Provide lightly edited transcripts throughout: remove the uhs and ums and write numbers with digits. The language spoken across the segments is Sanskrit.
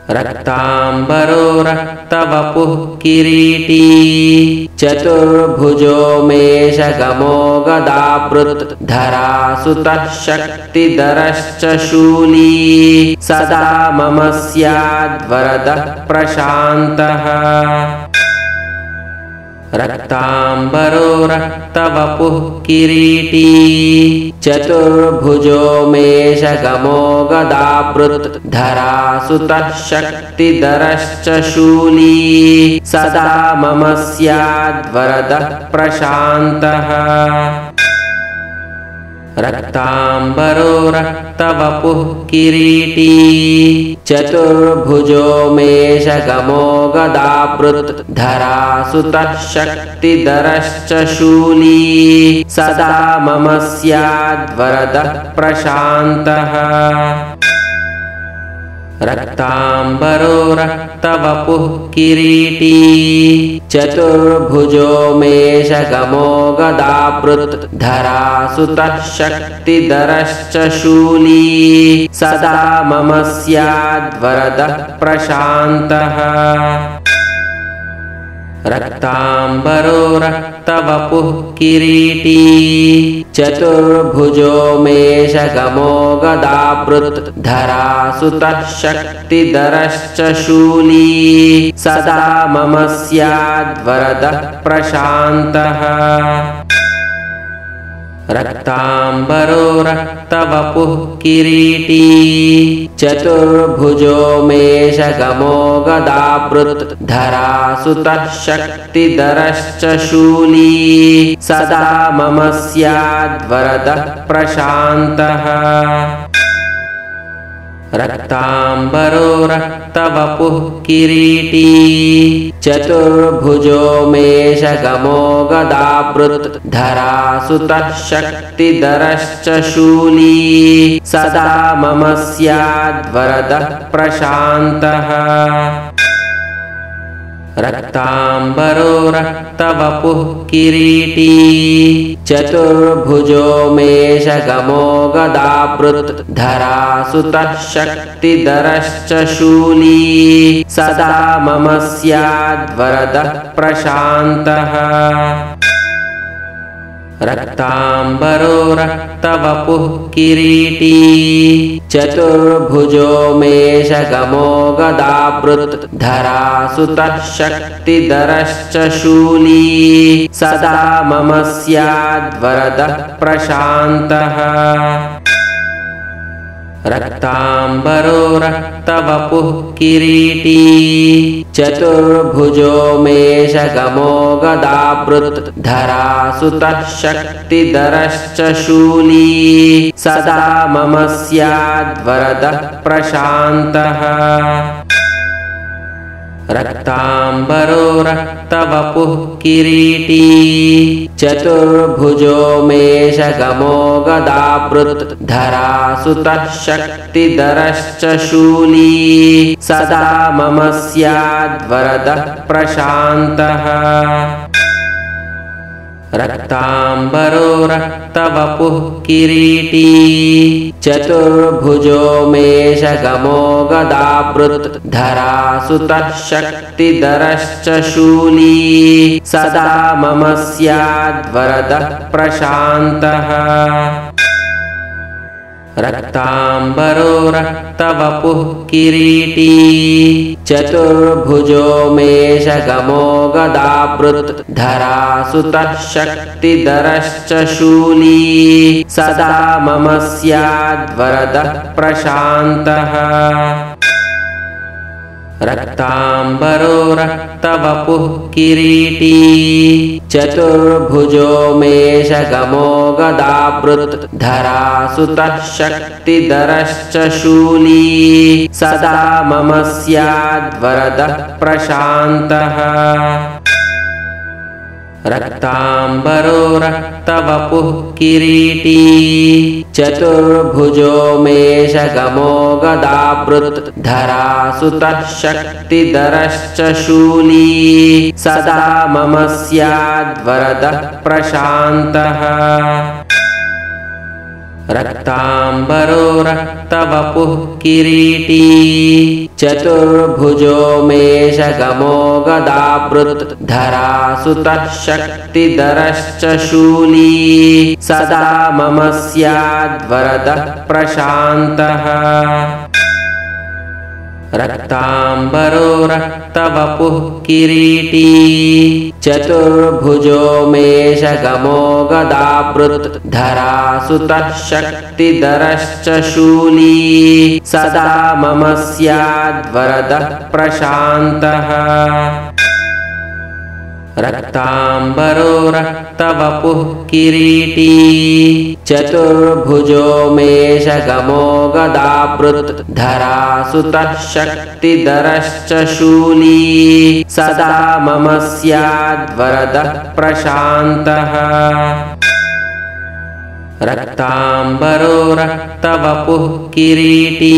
रक्तांबरो रक्तवपुः किरीटी चतुर्भुजो मेषगमो गदावृत् धरासुतः शक्तिधरश्च शूली सदा मम स्याद्वरदः प्रशान्तः रक्तांबरो रक्तवपुः किरीटी चतुर्भुजो मेषगमो गदावृत् धरासुतः शक्तिधरश्च शूली सदा मम स्याद्वरदः प्रशान्तः रक्तांबरो रक्तवपुः किरीटी चतुर्भुजो मेषगमो गदावृत् धरासुतः शक्तिधरश्च शूली सदा मम स्याद्वरदः प्रशान्तः रक्तांबरो रक्तवपुः किरीटी चतुर्भुजो मेषगमो गदावृत् धरासुतः शक्तिधरश्च शूली सदा मम स्याद्वरदः प्रशान्तः रक्तांबरो रक्तवपुः किरीटी चतुर्भुजो मेषगमो गदावृत् धरासुतः शक्तिधरश्च शूली सदा मम स्याद्वरदः प्रशान्तः रक्तांबरो रक्तवपुः किरीटी चतुर्भुजो मेषगमो गदावृत् धरासुतः शक्तिधरश्च शूली सदा मम स्याद्वरदः प्रशान्तः रक्तांबरो रक्तवपुः किरीटी चतुर्भुजो मेषगमो गदावृत् धरासुतः शक्तिधरश्च शूली सदा मम स्याद्वरदः प्रशान्तः रक्तांबरो रक्तवपुः किरीटी चतुर्भुजो मेषगमो गदावृत् धरासुतः शक्तिधरश्च शूली सदा मम स्याद्वरदः प्रशान्तः रक्तांबरो रक्तवपुः किरीटी चतुर्भुजो मेषगमो गदावृत् धरासुतः शक्तिधरश्च शूली सदा मम स्याद्वरदः प्रशान्तः रक्तांबरो रक्तवपुः किरीटी चतुर्भुजो मेषगमो गदावृत् धरासुतः शक्तिधरश्च शूली सदा मम स्याद्वरदः प्रशान्तः रक्तांबरो रक्तवपुः किरीटी चतुर्भुजो मेषगमो गदावृत् धरासुतः शक्तिधरश्च शूली सदा मम स्याद्वरदः प्रशान्तः रक्तांबरो रक्तवपुः किरीटी चतुर्भुजो मेषगमो गदावृत् धरासुतः शक्तिधरश्च शूली सदा मम स्याद्वरदः प्रशान्तः रक्तांबरो रक्तवपुः किरीटी चतुर्भुजो मेषगमो गदावृत् धरासुतः शक्तिधरश्च शूली सदा मम स्याद्वरदः प्रशान्तः रक्तांबरो रक्तवपुः किरीटी चतुर्भुजो मेषगमो गदावृत् धरासुतः शक्तिधरश्च शूली सदा मम स्याद्वरदः प्रशान्तः रक्तांबरो रक्तवपुः किरीटी चतुर्भुजो मेषगमो गदावृत् धरासुतः शक्तिधरश्च शूली सदा मम स्याद्वरदः प्रशान्तः रक्ताम्बरो रक्तवपुः किरीटी चतुर्भुजो मेषगमो गदावृत् धरासुतः शक्तिधरश्च शूली सदा मम स्याद्वरदः प्रशान्तः रक्ताम्बरो रक्तवपुः किरीटी चतुर्भुजो मेषगमो गदावृत् धरासुतः शक्तिधरश्च शूली सदा मम स्याद्वरदः प्रशान्तः रक्ताम्बरो रक्तवपुः किरीटी चतुर्भुजो मेषगमो गदावृत् धरासुतः शक्तिधरश्च शूली सदा मम स्याद्वरदः प्रशान्तः रक्ताम्बरो रक्तवपुः किरीटी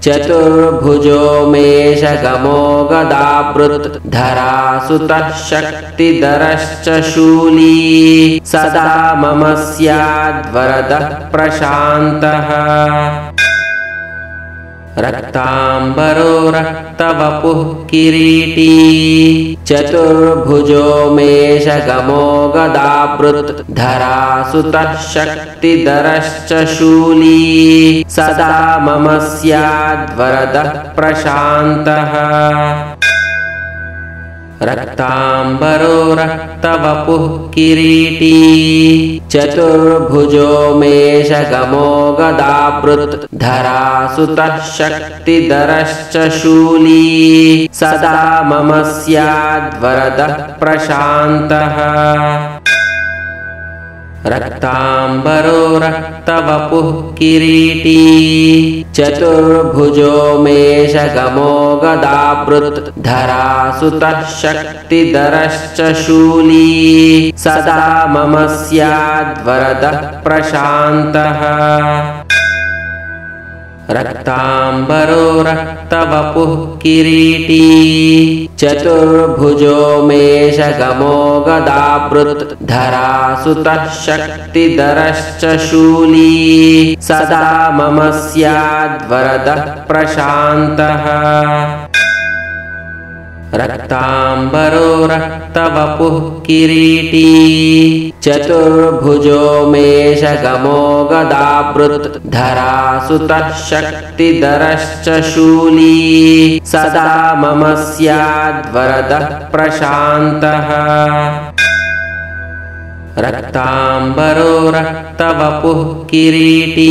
चतुर्भुजो मेषगमो गदावृत् धरासुतः शक्तिधरश्च शूली सदा मम स्याद्वरदः प्रशान्तः रक्ताम्बरो रक्तवपुः किरीटी चतुर्भुजो मेषगमो गदावृत् धरासुतः शक्तिधरश्च शूली सदा मम स्याद्वरदः प्रशान्तः रक्ताम्बरो रक्तवपुः किरीटी चतुर्भुजो मेषगमो गदावृत् धरासुतः शक्तिधरश्च शूली सदा मम स्याद्वरदः प्रशान्तः रक्ताम्बरो रक्तवपुः किरीटी चतुर्भुजो मेषगमो गदावृत् धरासुतः शक्तिधरश्च शूली सदा मम स्याद्वरदः प्रशान्तः रक्ताम्बरो रक्तवपुः किरीटी चतुर्भुजो मेषगमो गदावृत् धरासुतः शक्तिधरश्च शूली सदा मम स्याद्वरदः प्रशान्तः रक्ताम्बरो रक्तवपुः किरीटी चतुर्भुजो मेषगमो गदावृत् धरासुतः शक्तिधरश्च शूली सदा मम स्याद्वरदः प्रशान्तः रक्ताम्बरो रक्तवपुः किरीटी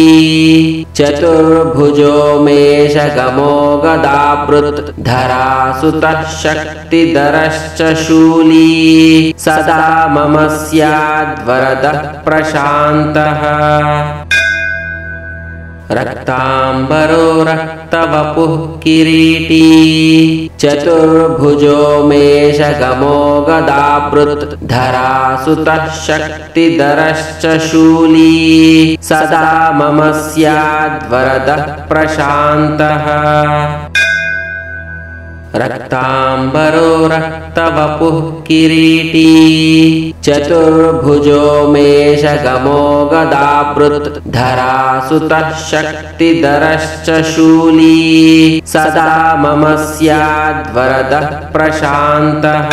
चतुर्भुजो मेषगमो गदावृत् धरासुतः शक्तिधरश्च शूली सदा मम स्याद्वरदः प्रशान्तः रक्ताम्बरो रक्तवपुः किरीटी चतुर्भुजो मेषगमो गदावृत् धरासुतः शक्तिधरश्च शूली सदा मम स्याद्वरदः प्रशान्तः रक्ताम्बरो रक्तवपुः किरीटी चतुर्भुजो मेषगमो गदावृत् धरासुतः शक्तिधरश्च शूली सदा मम स्याद्वरदः प्रशान्तः